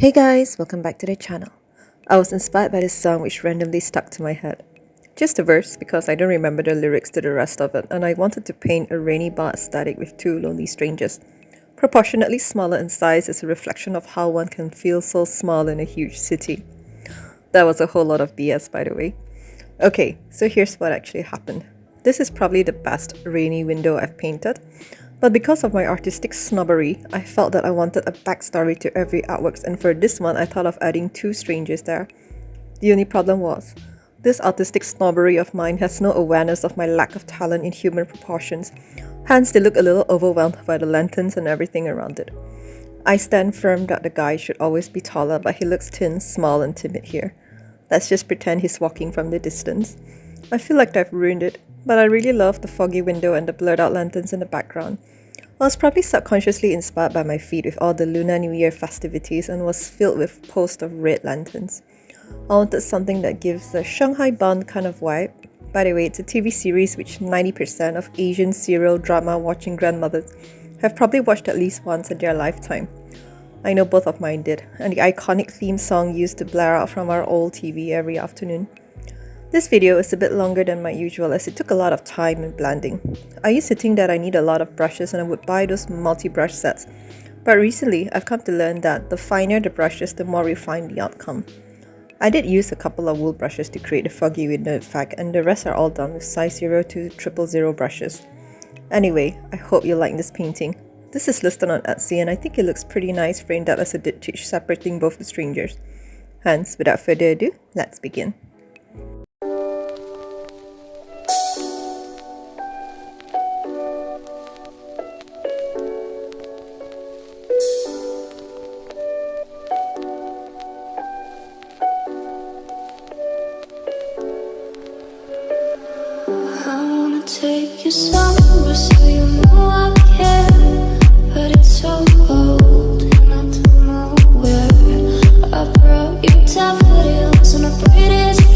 Hey guys, welcome back to the channel. I was inspired by this song which randomly stuck to my head. Just a verse because I don't remember the lyrics to the rest of it, and I wanted to paint a rainy bar aesthetic with two lonely strangers. Proportionately smaller in size is a reflection of how one can feel so small in a huge city. That was a whole lot of BS, by the way. Okay, so here's what actually happened. This is probably the best rainy window I've painted, but because of my artistic snobbery, I felt that I wanted a backstory to every artwork, and for this one I thought of adding two strangers there. The only problem was, this artistic snobbery of mine has no awareness of my lack of talent in human proportions, hence they look a little overwhelmed by the lanterns and everything around it. I stand firm that the guy should always be taller, but he looks thin, small and timid here. Let's just pretend he's walking from the distance. I feel like I've ruined it, but I really love the foggy window and the blurred out lanterns in the background. I was probably subconsciously inspired by my feed with all the Lunar New Year festivities and was filled with posts of red lanterns. I wanted something that gives the Shanghai Bound kind of vibe. By the way, it's a TV series which 90% of Asian serial drama watching grandmothers have probably watched at least once in their lifetime. I know both of mine did, and the iconic theme song used to blare out from our old TV every afternoon. This video is a bit longer than my usual as it took a lot of time and blending. I used to think that I need a lot of brushes and I would buy those multi-brush sets, but recently I've come to learn that the finer the brushes, the more refined the outcome. I did use a couple of wool brushes to create the foggy window effect, and the rest are all done with size 0 to 000 brushes. Anyway, I hope you like this painting. This is listed on Etsy and I think it looks pretty nice framed out as a diptych separating both the strangers. Hence, without further ado, let's begin. Take you somewhere so you know I care, but it's so cold and I don't know where. I brought you daffodils on a pretty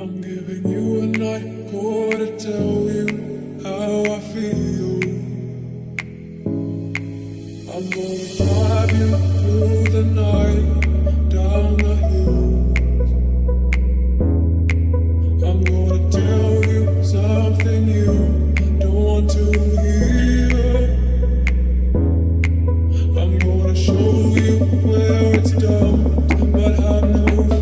I'm giving you a night call to tell you how I feel. I'm gonna drive you through the night, down the hills. I'm gonna tell you something you don't want to hear. I'm gonna show you where it's done, but have no fear.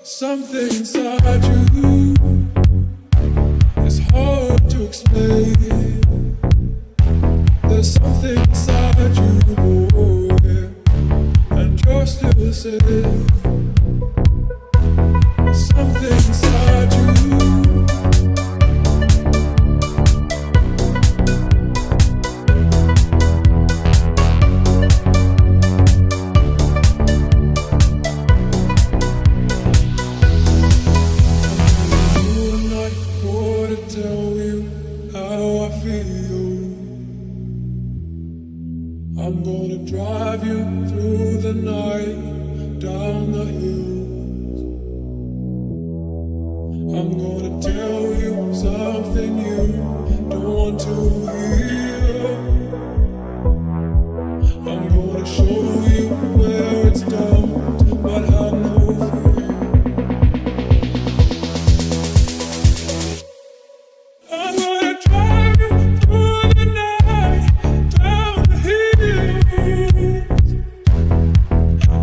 Something inside you is hard to explain. There's something inside you, boy, and you're still safe. Something inside you. I'm gonna drive you through the night, down the hills. I'm gonna tell you something you don't want to hear. I'm gonna show you where it's dumped, but have no fear. I'm gonna drive you through the night, down the hills.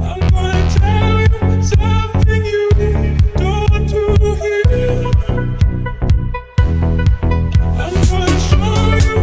I'm gonna tell you something you don't want to hear. I'm gonna show you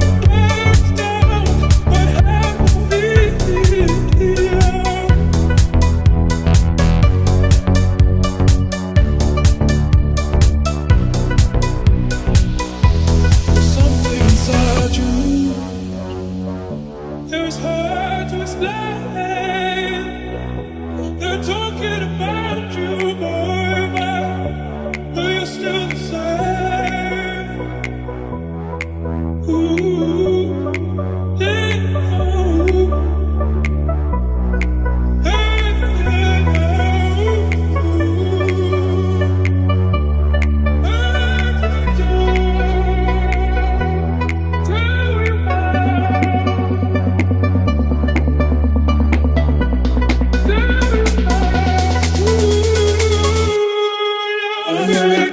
Thank you.